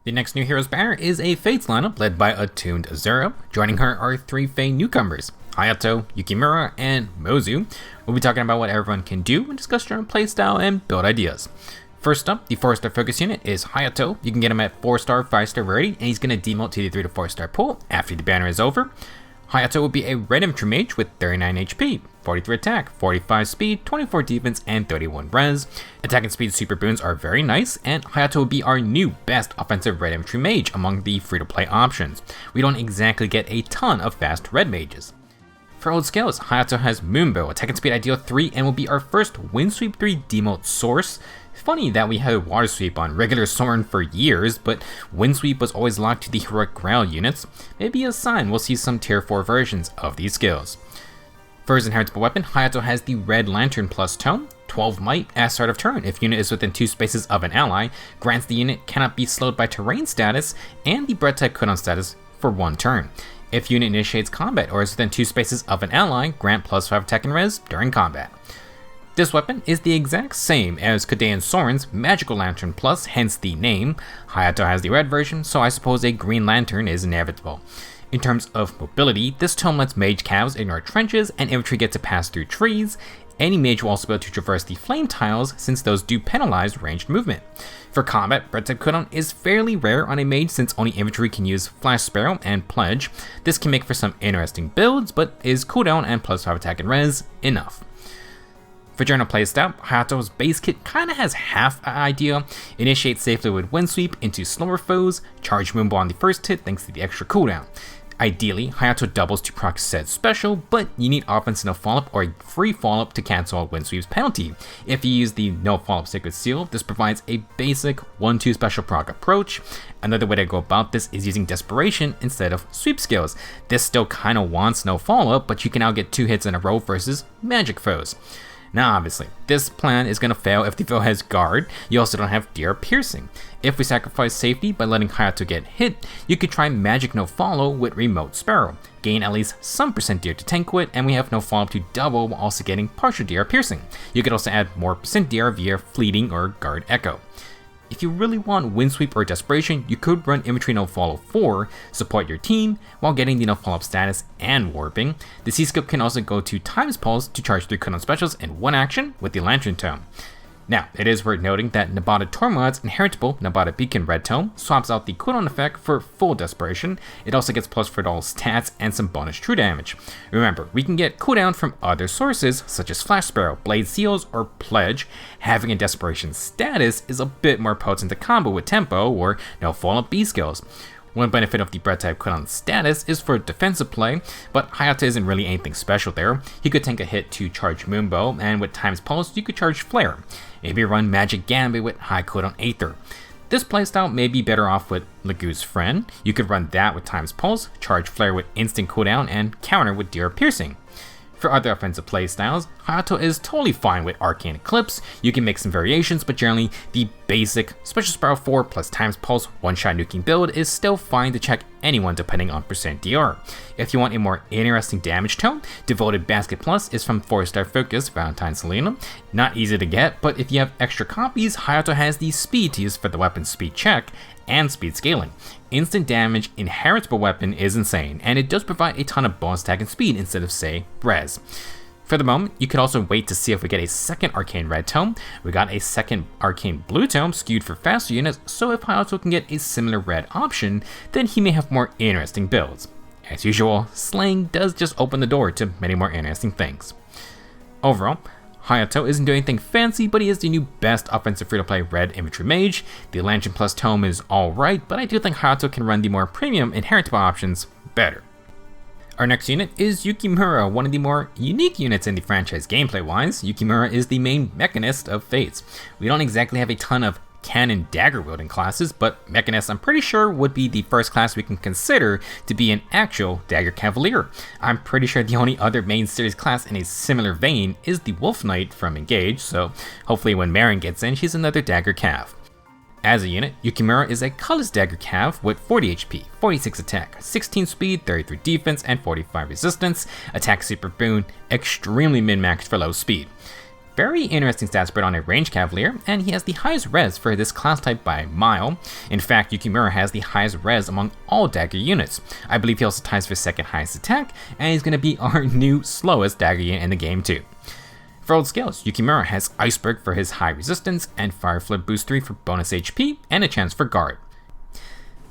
The next new heroes banner is a Fates lineup led by Attuned Azura. Joining her are 3 Fae newcomers, Hayato, Yukimura, and Mozu. We'll be talking about what everyone can do and discuss general playstyle and build ideas. First up, the 4-star focus unit is Hayato. You can get him at 4-star, 5-star rarity, and he's going to demote to the 3 to 4-star pool after the banner is over. Hayato will be a red infantry mage with 39 HP, 43 attack, 45 speed, 24 defense, and 31 res. Attack and speed super boons are very nice, and Hayato will be our new best offensive red infantry mage among the free-to-play options. We don't exactly get a ton of fast red mages. For old skills, Hayato has Moonbow, attack and speed ideal 3, and will be our first Windsweep 3 demote source. Funny that we had Water Sweep on regular Soren for years, but Windsweep was always locked to the heroic Growl units. Maybe a sign we'll see some tier 4 versions of these skills. For his inheritable weapon, Hayato has the Red Lantern plus tome, 12 might at start of turn. If unit is within 2 spaces of an ally, grants the unit cannot be slowed by terrain status, and the bread type cooldown status for 1 turn. If unit initiates combat or is within 2 spaces of an ally, grant plus 5 attack and res during combat. This weapon is the exact same as Kodayan Soren's Magical Lantern Plus, hence the name. Hayato has the red version, so I suppose a Green Lantern is inevitable. In terms of mobility, this tome lets mage calves ignore trenches and infantry get to pass through trees. Any mage will also be able to traverse the flame tiles, since those do penalize ranged movement. For combat, bread type cooldown is fairly rare on a mage since only infantry can use Flash Sparrow and Pledge. This can make for some interesting builds, but is cooldown and plus 5 attack and res enough? For general playstyle, Hayato's base kit kinda has half an idea. Initiate safely with Windsweep into slower foes, charge Moonbow on the first hit thanks to the extra cooldown. Ideally, Hayato doubles to proc said special, but you need offense no follow-up or a free follow-up to cancel Windsweep's penalty. If you use the no follow-up Sacred Seal, this provides a basic 1-2 special proc approach. Another way to go about this is using Desperation instead of sweep skills. This still kinda wants no follow-up, but you can now get 2 hits in a row versus magic foes. Now obviously, this plan is going to fail if the foe has guard. You also don't have DR piercing. If we sacrifice safety by letting Hayato get hit, you could try magic no follow with remote sparrow. Gain at least some percent DR to tank with, and we have no follow up to double while also getting partial DR piercing. You could also add more percent DR via fleeting or guard echo. If you really want Windsweep or Desperation, you could run Infantry No Follow 4, support your team, while getting the No Follow Up status and warping. The C-Scope can also go to Times Pulse to charge 3 cooldown specials in 1 action with the Lantern Tome. Now, it is worth noting that Nabata Tormod's inheritable Nabata Beacon Red Tome swaps out the cooldown effect for full Desperation. It also gets plus for all stats and some bonus true damage. Remember, we can get cooldown from other sources such as Flash Sparrow, Blade Seals, or Pledge. Having a Desperation status is a bit more potent to combo with Tempo or no follow-up B skills. One benefit of the bread type cooldown status is for defensive play, but Hayato isn't really anything special there. He could tank a hit to charge Moonbow, and with Times Pulse you could charge Flare. Maybe run Magic Gambit with high cooldown Aether. This playstyle may be better off with Lagoo's Friend. You could run that with Times Pulse, charge Flare with instant cooldown, and counter with DR Piercing. For other offensive playstyles, Hayato is totally fine with Arcane Eclipse. You can make some variations, but generally the basic Special Sparrow 4 plus Times Pulse one-shot nuking build is still fine to check anyone depending on percent DR. If you want a more interesting damage tone, Devoted Basket Plus is from 4-star Focus Valentine Selena. Not easy to get, but if you have extra copies, Hayato has the speed to use for the weapon speed check and speed scaling. Instant damage inheritable weapon is insane, and it does provide a ton of bonus attack and speed instead of, say, res. For the moment, you could also wait to see if we get a second Arcane Red Tome. We got a second Arcane Blue Tome skewed for faster units, so if Hayato can get a similar red option, then he may have more interesting builds. As usual, slaying does just open the door to many more interesting things. Overall, Hayato isn't doing anything fancy, but he is the new best offensive free-to-play red infantry mage. The Lantern Plus Tome is alright, but I do think Hayato can run the more premium inheritable options better. Our next unit is Yukimura, one of the more unique units in the franchise gameplay-wise. Yukimura is the main mechanist of Fates. We don't exactly have a ton of cannon dagger wielding classes, but Mechanist I'm pretty sure would be the first class we can consider to be an actual dagger cavalier. I'm pretty sure the only other main series class in a similar vein is the Wolf Knight from Engage, so hopefully when Marin gets in, she's another dagger cav. As a unit, Yukimura is a colorless dagger cav with 40 HP, 46 attack, 16 speed, 33 defense, and 45 resistance. Attack super boon, extremely min-maxed for low speed. Very interesting stat spread on a ranged cavalier, and he has the highest res for this class type by a mile. In fact, Yukimura has the highest res among all dagger units. I believe he also ties for second highest attack, and he's going to be our new slowest dagger unit in the game too. For old skills, Yukimura has Iceberg for his high resistance, and Fire Flip Boost 3 for bonus HP, and a chance for guard.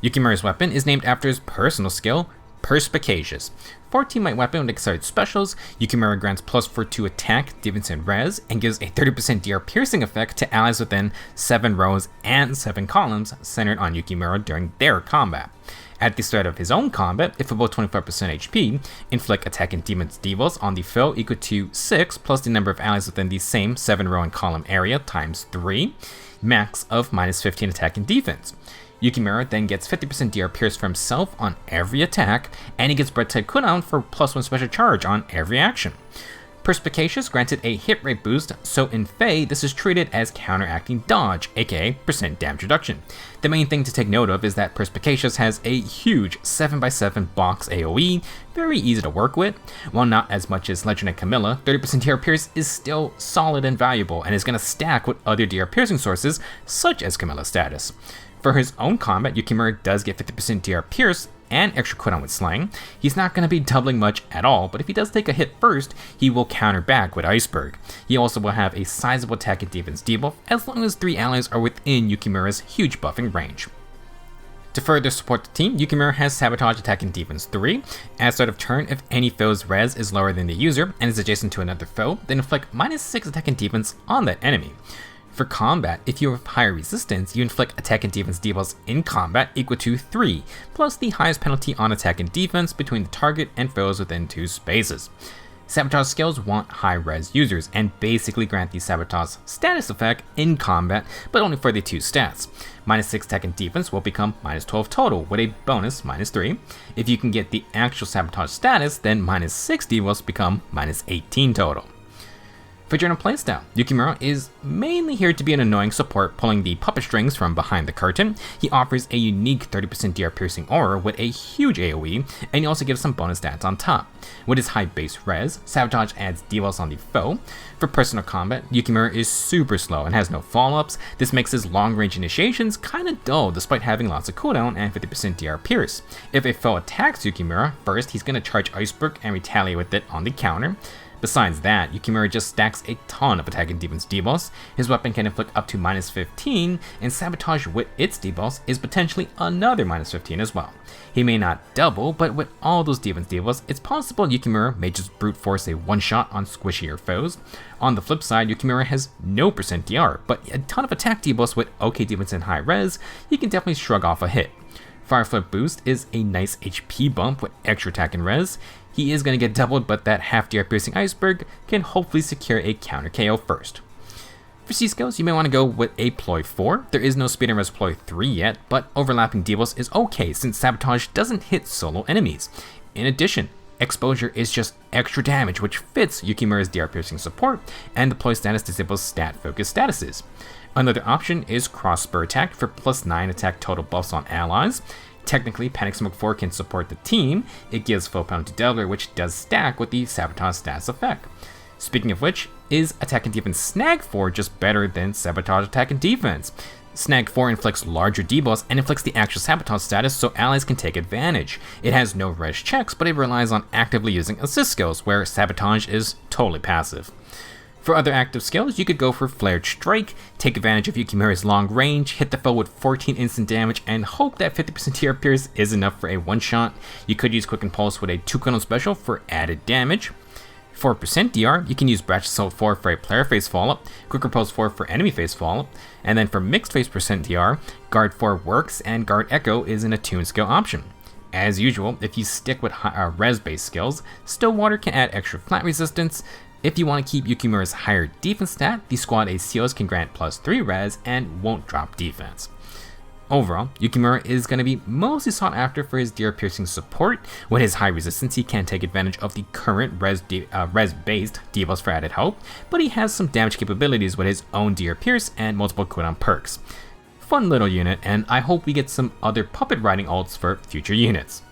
Yukimura's weapon is named after his personal skill, Perspicacious. 14 might weapon with excited specials, Yukimura grants +4 to attack, defense, and res, and gives a 30% DR piercing effect to allies within 7 rows and 7 columns centered on Yukimura during their combat. At the start of his own combat, if above 25% HP, inflict attack and defense debuffs on the foe equal to 6 plus the number of allies within the same 7 row and column area times 3, max of -15 attack and defense. Yukimura then gets 50% DR pierce for himself on every attack, and he gets Bread type cooldown for +1 special charge on every action. Perspicacious granted a hit rate boost, so in Fey, this is treated as counteracting dodge, aka % damage reduction. The main thing to take note of is that Perspicacious has a huge 7x7 box AoE, very easy to work with. While not as much as Legend and Camilla, 30% DR pierce is still solid and valuable, and is going to stack with other DR piercing sources, such as Camilla's status. For his own combat, Yukimura does get 50% DR pierce and extra cooldown with slang. He's not going to be doubling much at all, but if he does take a hit first, he will counter back with Iceberg. He also will have a sizable attack and defense debuff as long as 3 allies are within Yukimura's huge buffing range. To further support the team, Yukimura has Sabotage Attack and Defense 3. At start of turn, if any foe's res is lower than the user and is adjacent to another foe, then inflict -6 attack and defense on that enemy. For combat, if you have higher resistance, you inflict attack and defense debuffs in combat equal to 3, plus the highest penalty on attack and defense between the target and foes within 2 spaces. Sabotage skills want high res users and basically grant the Sabotage status effect in combat, but only for the 2 stats. -6 attack and defense will become -12 total with a bonus -3. If you can get the actual Sabotage status, then -6 debuffs become -18 total. For general playstyle, Yukimura is mainly here to be an annoying support pulling the puppet strings from behind the curtain. He offers a unique 30% DR piercing aura with a huge AoE, and he also gives some bonus stats on top. With his high base res, Sabotage adds debuffs on the foe. For personal combat, Yukimura is super slow and has no follow-ups. This makes his long-range initiations kinda dull despite having lots of cooldown and 50% DR pierce. If a foe attacks Yukimura, first he's gonna charge Iceberg and retaliate with it on the counter. Besides that, Yukimura just stacks a ton of attack and defense debuffs. His weapon can inflict up to -15, and Sabotage with its debuffs is potentially another -15 as well. He may not double, but with all those defense debuffs, it's possible Yukimura may just brute force a one-shot on squishier foes. On the flip side, Yukimura has no % DR, but a ton of attack debuffs with OK defense and high res, he can definitely shrug off a hit. Fire Flip Boost is a nice HP bump with extra attack and res. He is going to get doubled, but that half DR piercing Iceberg can hopefully secure a counter KO first. For C skills, you may want to go with a Ploy 4. There is no speed and res Ploy 3 yet, but overlapping debuffs is okay since Sabotage doesn't hit solo enemies. In addition, Exposure is just extra damage, which fits Yukimura's DR piercing support, and the Ploy status disables stat focus statuses. Another option is Cross Spur Attack for +9 attack total buffs on allies. Technically, Panic Smoke 4 can support the team. It gives full penalty doubler, which does stack with the Sabotage status effect. Speaking of which, is Attack and Defense Snag 4 just better than Sabotage Attack and Defense? Snag 4 inflicts larger debuffs and inflicts the actual Sabotage status so allies can take advantage. It has no res checks, but it relies on actively using assist skills, where Sabotage is totally passive. For other active skills, you could go for Flared Strike, take advantage of Yukimura's long range, hit the foe with 14 instant damage, and hope that 50% TR Pierce is enough for a one-shot. You could use Quick Impulse with a 2-cooldown special for added damage. For % DR, you can use Brash Assault 4 for a player phase follow-up, Quick Repulse 4 for enemy phase follow-up, and then for mixed phase % DR, Guard 4 works and Guard Echo is an attuned skill option. As usual, if you stick with res-based skills, Stillwater can add extra flat resistance. If you want to keep Yukimura's higher defense stat, the Squad ACOs can grant +3 res and won't drop defense. Overall, Yukimura is going to be mostly sought after for his DR piercing support. With his high resistance, he can take advantage of the current res-based debuffs for added help, but he has some damage capabilities with his own DR pierce and multiple cooldown perks. Fun little unit, and I hope we get some other puppet riding ults for future units.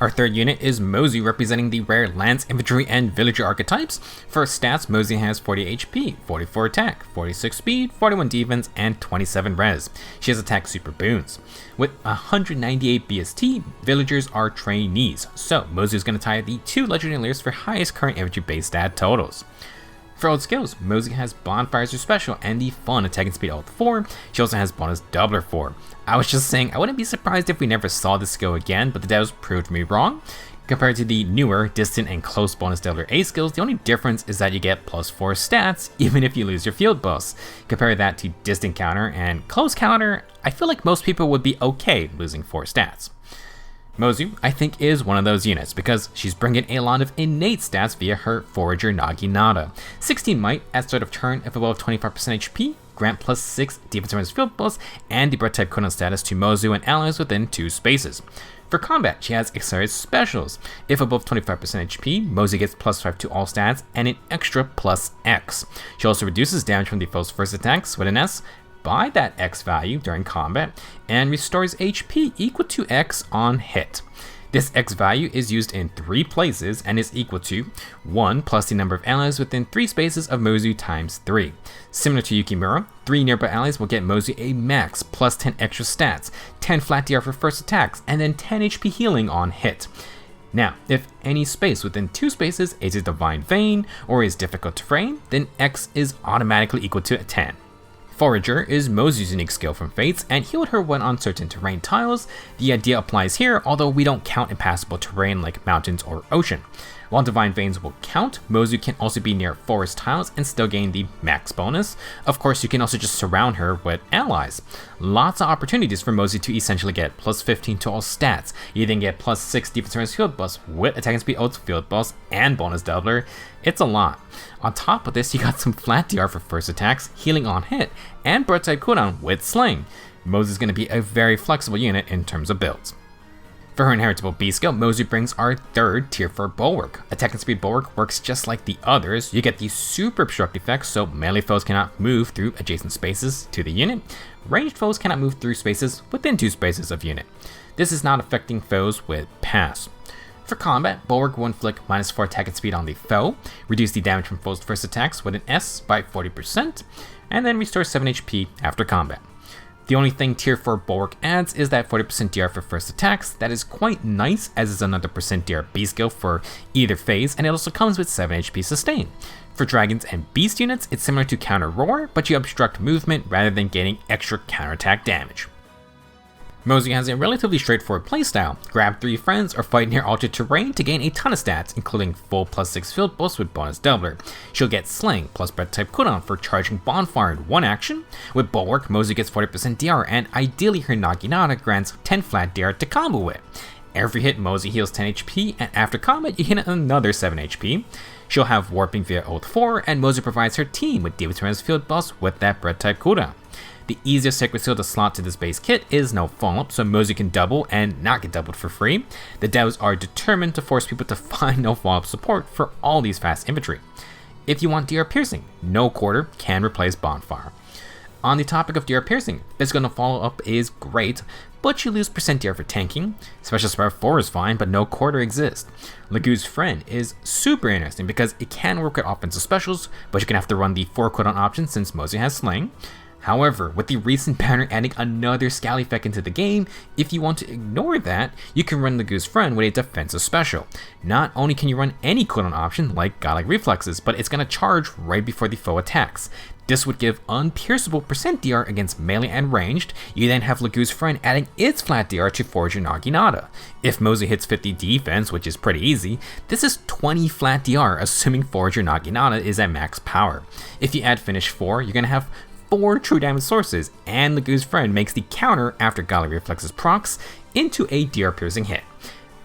Our third unit is Mozu, representing the rare Lance, Infantry, and Villager archetypes. For stats, Mozu has 40 HP, 44 attack, 46 speed, 41 defense, and 27 res. She has attack super boons. With 198 BST, Villagers are trainees, so Mozu is going to tie the 2 legendary layers for highest current infantry base stat totals. For old skills, Mozu has Bonfires her special and the fun attack and speed ult 4. She also has bonus doubler 4. I was just saying I wouldn't be surprised if we never saw this skill again, but the devs proved me wrong. Compared to the newer distant and close bonus doubler A skills, the only difference is that you get plus 4 stats even if you lose your field boss. Compare that to distant counter and close counter, I feel like most people would be okay losing 4 stats. Mozu, I think, is one of those units because she's bringing a lot of innate stats via her Forager Naginata. 16 might at start of turn if above 25% HP, grant plus 6 defense against field balls, and the breath type cooldown status to Mozu and allies within 2 spaces. For combat, she has accelerated specials. If above 25% HP, Mozu gets plus 5 to all stats and an extra plus X. She also reduces damage from the foe's first attacks with an S by that X value during combat, and restores HP equal to X on hit. This X value is used in 3 places and is equal to 1 plus the number of allies within 3 spaces of Mozu times 3. Similar to Yukimura, 3 nearby allies will get Mozu a max plus 10 extra stats, 10 flat DR for first attacks, and then 10 HP healing on hit. Now, if any space within 2 spaces is a Divine Vein or is difficult terrain, then X is automatically equal to 10. Forager is Mozu's unique skill from Fates and healed her when on certain terrain tiles. The idea applies here, although we don't count impassable terrain like mountains or ocean. While Divine Veins will count, Mozu can also be near forest tiles and still gain the max bonus. Of course, you can also just surround her with allies. Lots of opportunities for Mozu to essentially get plus 15 to all stats. You then get plus 6 defense against field boss with attack and speed ults, field boss, and bonus doubler. It's a lot. On top of this, you got some flat DR for first attacks, healing on hit, and bird type cooldown with sling. Mozu is going to be a very flexible unit in terms of builds. For her inheritable B skill, Mozu brings our third tier 4 Bulwark. Attack and speed Bulwark works just like the others. You get the super obstruct effect, so melee foes cannot move through adjacent spaces to the unit. Ranged foes cannot move through spaces within 2 spaces of unit. This is not affecting foes with pass. For combat, Bulwark will inflict minus 4 attack and speed on the foe, reduce the damage from foes' first attacks with an S by 40%, and then restore 7 HP after combat. The only thing tier 4 Bulwark adds is that 40% DR for first attacks. That is quite nice, as is another % DR B skill for either phase, and it also comes with 7 HP sustain. For dragons and beast units, it's similar to counter roar, but you obstruct movement rather than getting extra counterattack damage. Mozu has a relatively straightforward playstyle. Grab 3 friends or fight near altered terrain to gain a ton of stats, including full plus 6 field bolts with bonus doubler. She'll get Sling plus breath type cooldown for charging Bonfire in 1 action. With Bulwark, Mozu gets 40% DR, and ideally her Naginata grants 10 flat DR to combo with. Every hit, Mozu heals 10 HP, and after combat, you hit another 7 HP. She'll have Warping via Ult 4, and Mozu provides her team with David's field boss with that breath type cooldown. The easiest sacred seal to slot to this base kit is no follow-up, so Mozu can double and not get doubled for free. The devs are determined to force people to find no follow-up support for all these fast infantry. If you want DR Piercing, no quarter can replace Bonfire. On the topic of DR Piercing, physical no follow-up is great, but you lose % DR for tanking. Special Sprout 4 is fine, but no quarter exists. Lagu's Friend is super interesting because it can work with offensive specials, but you can have to run the 4 cooldown option since Mozu has Sling. However, with the recent banner adding another scal effect into the game, if you want to ignore that, you can run Lagu's Friend with a defensive special. Not only can you run any cooldown option like Godlike Reflexes, but it's going to charge right before the foe attacks. This would give unpierceable % DR against melee and ranged. You then have Lagu's Friend adding its flat DR to Forager Naginata. If Mozu hits 50 defense, which is pretty easy, this is 20 flat DR, assuming Forager Naginata is at max power. If you add Finish 4, you're going to have 4 true damage sources, and Lagu's Friend makes the counter after Godlike Reflexes procs into a DR piercing hit.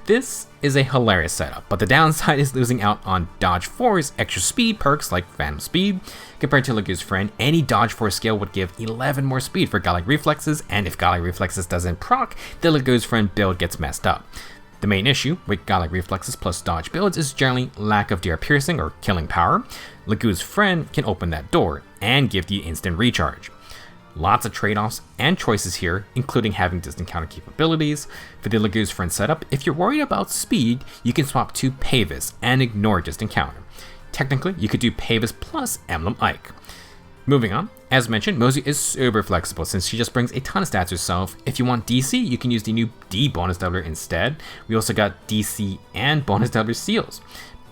This is a hilarious setup, but the downside is losing out on Dodge 4's extra speed perks like Phantom Speed. Compared to Lagu's Friend, any Dodge 4 skill would give 11 more speed for Godlike Reflexes, and if Godlike Reflexes doesn't proc, the Lagu's Friend build gets messed up. The main issue with Godlike Reflexes plus Dodge builds is generally lack of DR piercing or killing power. Lagu's Friend can open that door and give you instant recharge. Lots of trade-offs and choices here, including having distant counter capabilities. For the Lagoon's friend setup, if you're worried about speed, you can swap to Pavis and ignore distant counter. Technically, you could do Pavis plus Emblem Ike. Moving on, as mentioned, Mozu is super flexible since she just brings a ton of stats herself. If you want DC, you can use the new D bonus doubler instead. We also got DC and bonus doubler seals.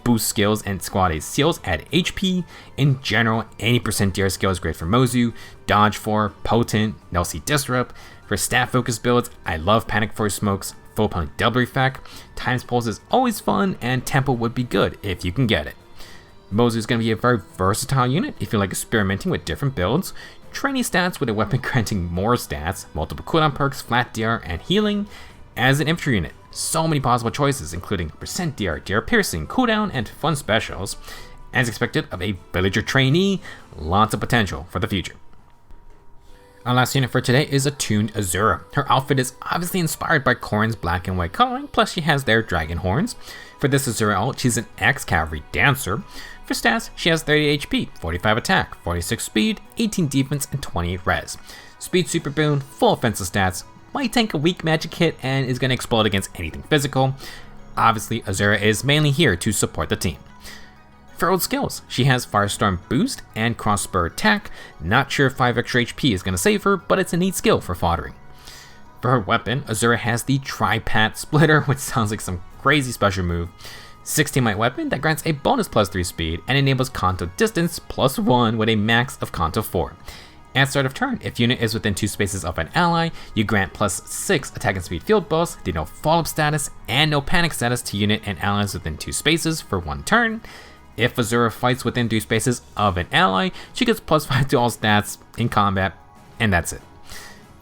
Boost skills and squad A seals add HP. In general, any percent DR skill is great for Mozu. Dodge 4, Potent, Nelsie Disrupt. For stat focused builds, I love Panic Force Smokes, full penalty doubler effect. Times Pulse is always fun, and Tempo would be good if you can get it. Mozu is going to be a very versatile unit if you like experimenting with different builds. Training stats with a weapon granting more stats, multiple cooldown perks, flat DR, and healing. As an infantry unit, so many possible choices including percent DR, DR piercing, cooldown, and fun specials. As expected of a villager trainee, lots of potential for the future. Our last unit for today is Attuned Azura. Her outfit is obviously inspired by Corrin's black and white coloring, plus she has their dragon horns. For this Azura ult, she's an ex-cavalry dancer. For stats, she has 30 HP, 45 attack, 46 speed, 18 defense, and 28 res. Speed super boon, full offensive stats, might tank a weak magic hit, and is going to explode against anything physical. Obviously, Azura is mainly here to support the team. For ult skills, she has Firestorm boost and crossbow attack. Not sure if 5 extra HP is going to save her, but it's a neat skill for foddering. For her weapon, Azura has the Tripat Splitter, which sounds like some crazy special move. 16 might weapon that grants a bonus +3 speed and enables Kanto distance +1 with a max of Kanto 4. At start of turn, if unit is within 2 spaces of an ally, you grant +6 attack and speed field buffs, the no follow-up status, and no panic status to unit and allies within 2 spaces for 1 turn. If Azura fights within 3 spaces of an ally, she gets +5 to all stats in combat, and that's it.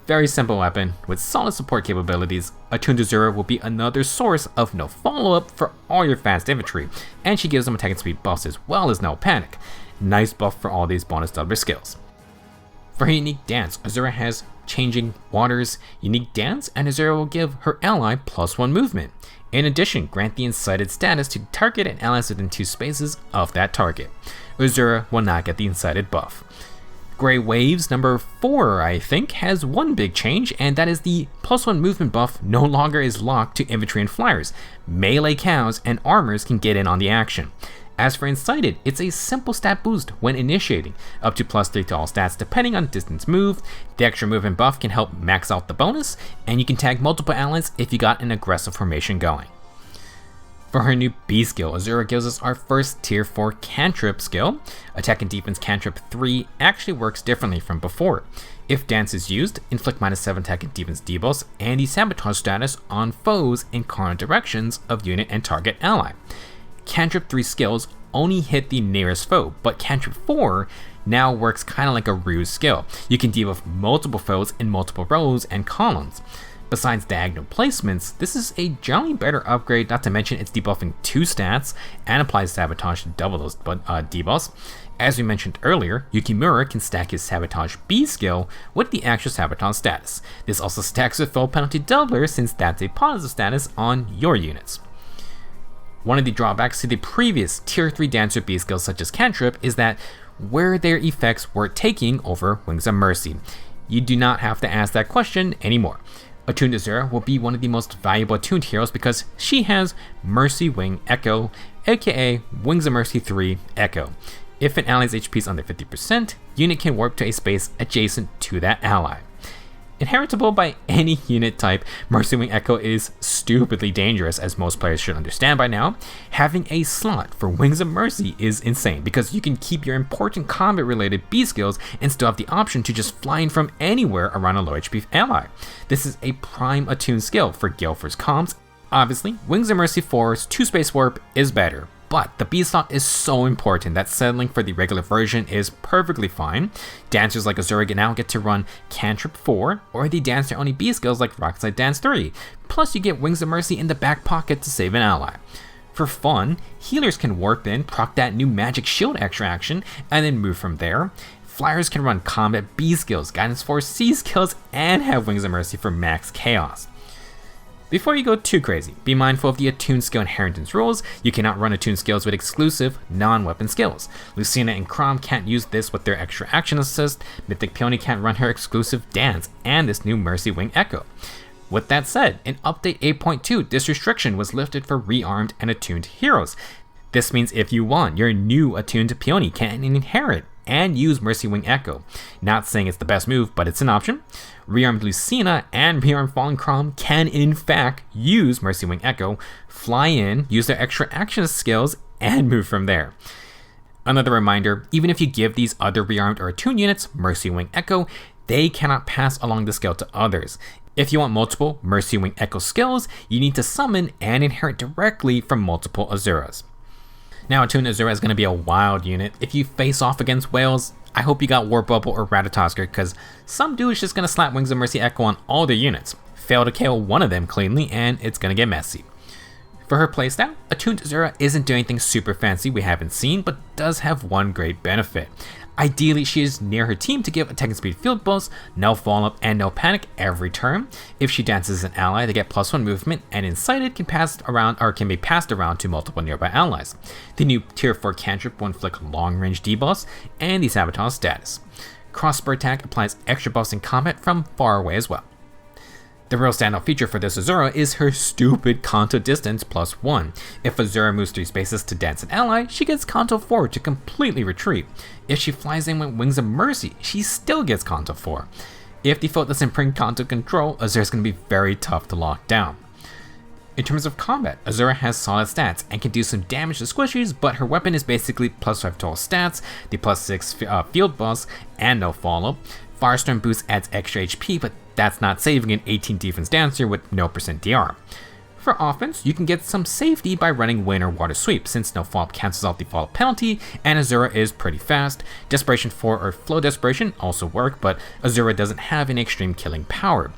Very simple weapon with solid support capabilities. Attuned Azura will be another source of no follow-up for all your fast infantry, and she gives them attack and speed buffs as well as no panic. Nice buff for all these bonus doubler skills. For her unique dance, Azura has Changing Waters unique dance, and Azura will give her ally +1 movement. In addition, grant the incited status to target and allies within 2 spaces of that target. Azura will not get the incited buff. Grey Waves number 4, I think, has one big change, and that is the +1 movement buff no longer is locked to infantry and flyers. Melee cows and armors can get in on the action. As for Incited, it's a simple stat boost when initiating, up to +3 to all stats depending on distance moved. The extra movement buff can help max out the bonus, and you can tag multiple allies if you got an aggressive formation going. For her new B skill, Azura gives us our first tier 4 cantrip skill. Attack and defense cantrip 3 actually works differently from before. If dance is used, inflict -7 attack and defense debuffs and the sabotage status on foes in cardinal directions of unit and target ally. Cantrip 3 skills only hit the nearest foe, but Cantrip 4 now works kind of like a ruse skill. You can debuff multiple foes in multiple rows and columns. Besides diagonal placements, this is a generally better upgrade, not to mention it's debuffing 2 stats and applies sabotage to double those debuffs. As we mentioned earlier, Yukimura can stack his Sabotage B skill with the extra sabotage status. This also stacks with full penalty doubler since that's a positive status on your units. One of the drawbacks to the previous tier 3 dancer B skills such as Cantrip is that where their effects were taking over Wings of Mercy. You do not have to ask that question anymore. Attuned Azura will be one of the most valuable attuned heroes because she has Mercy Wing Echo, aka Wings of Mercy 3 Echo. If an ally's HP is under 50%, unit can warp to a space adjacent to that ally. Inheritable by any unit type, Mercy Wing Echo is stupidly dangerous, as most players should understand by now. Having a slot for Wings of Mercy is insane because you can keep your important combat related B skills and still have the option to just fly in from anywhere around a low HP ally. This is a prime attuned skill for Guildford's comms. Obviously, Wings of Mercy 4's 2-space warp is better, but the B slot is so important that settling for the regular version is perfectly fine. Dancers like Azura now get to run Cantrip 4 or the dancer only B skills like Rockside Dance 3, plus you get Wings of Mercy in the back pocket to save an ally. For fun, healers can warp in, proc that new magic shield extra action, and then move from there. Flyers can run combat B skills, Guidance Force C skills, and have Wings of Mercy for max chaos. Before you go too crazy, be mindful of the attuned skill inheritance rules. You cannot run attuned skills with exclusive, non-weapon skills. Lucina and Chrom can't use this with their extra action assist, Mythic Peony can't run her exclusive dance, and this new Mercy Wing Echo. With that said, in Update 8.2, this restriction was lifted for rearmed and attuned heroes. This means if you want, your new attuned Peony can inherit and use Mercy Wing Echo. Not saying it's the best move, but it's an option. Rearmed Lucina and rearmed Fallen Chrom can in fact use Mercy Wing Echo, fly in, use their extra action skills, and move from there. Another reminder, even if you give these other rearmed or attuned units Mercy Wing Echo, they cannot pass along the skill to others. If you want multiple Mercy Wing Echo skills, you need to summon and inherit directly from multiple Azuras. Now, Attuned Azura is going to be a wild unit. If you face off against whales, I hope you got Warp Bubble or Ratatosker, because some dude is just going to slap Wings of Mercy Echo on all their units, fail to KO one of them cleanly, and it's going to get messy. For her playstyle, Attuned Azura isn't doing anything super fancy we haven't seen, but does have one great benefit. Ideally, she is near her team to give attacking speed field boost, no follow-up, and no panic every turn. If she dances an ally, they get +1 movement, and Incited can be passed around to multiple nearby allies. The new Tier 4 cantrip will inflict long-range debuffs and the sabotage status. Crossbow attack applies extra buffs in combat from far away as well. The real standout feature for this Azura is her stupid Kanto distance +1. If Azura moves 3 spaces to dance an ally, she gets Kanto 4 to completely retreat. If she flies in with Wings of Mercy, she still gets Kanto 4. If the foe doesn't bring Kanto control, Azura is going to be very tough to lock down. In terms of combat, Azura has solid stats and can do some damage to squishies, but her weapon is basically +5 total stats, the +6 field buffs, and no follow. Firestorm boost adds extra HP, but that's not saving an 18 defense dancer with no % DR. For offense, you can get some safety by running Wind or Water Sweep, since no follow-up cancels out the follow-up penalty, and Azura is pretty fast. Desperation 4 or Flow Desperation also work, but Azura doesn't have an extreme killing power.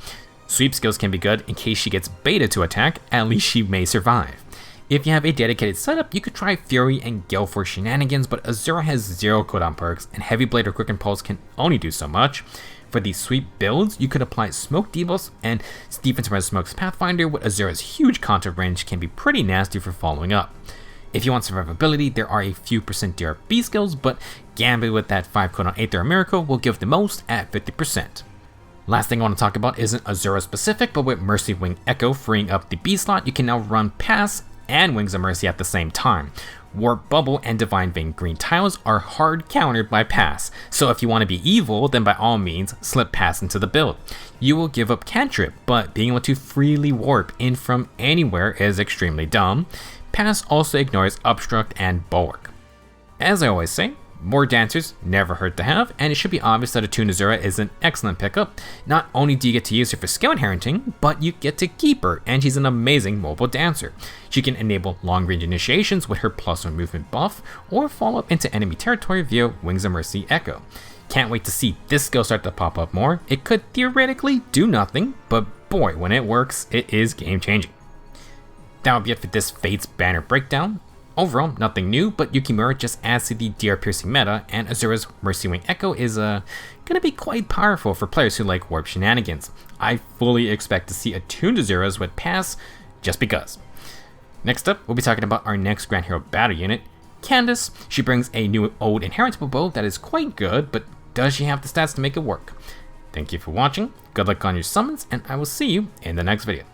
Sweep skills can be good in case she gets baited to attack, at least she may survive. If you have a dedicated setup, you could try Fury and Gale Force shenanigans, but Azura has 0 cooldown perks, and Heavy Blade or Quicken Pulse can only do so much. For these sweep builds, you could apply Smoke debuffs, and Defense Res Smoke's Pathfinder with Azura's huge counter range can be pretty nasty for following up. If you want survivability, there are a few % DRB skills, but Gambit with that 5 cooldown Aether Miracle will give the most at 50%. Last thing I want to talk about isn't Azura specific, but with Mercy Wing Echo freeing up the B slot, you can now run Pass and Wings of Mercy at the same time. Warp Bubble and Divine Vein green tiles are hard countered by Pass, so if you want to be evil, then by all means, slip Pass into the build. You will give up Cantrip, but being able to freely warp in from anywhere is extremely dumb. Pass also ignores Obstruct and Bulwark. As I always say, more dancers never hurt to have, and it should be obvious that Attuned Azura is an excellent pickup. Not only do you get to use her for skill inheriting, but you get to keep her, and she's an amazing mobile dancer. She can enable long-range initiations with her +1 movement buff, or follow up into enemy territory via Wings of Mercy Echo. Can't wait to see this skill start to pop up more. It could theoretically do nothing, but boy, when it works, it is game-changing. That would be it for this Fates banner breakdown. Overall, nothing new, but Yukimura just adds to the DR piercing meta, and Azura's Mercy Wing Echo is gonna be quite powerful for players who like warp shenanigans. I fully expect to see Attuned Azuras with Pass, just because. Next up, we'll be talking about our next Grand Hero battle unit, Candace. She brings a new old inheritable bow that is quite good, but does she have the stats to make it work? Thank you for watching, good luck on your summons, and I will see you in the next video.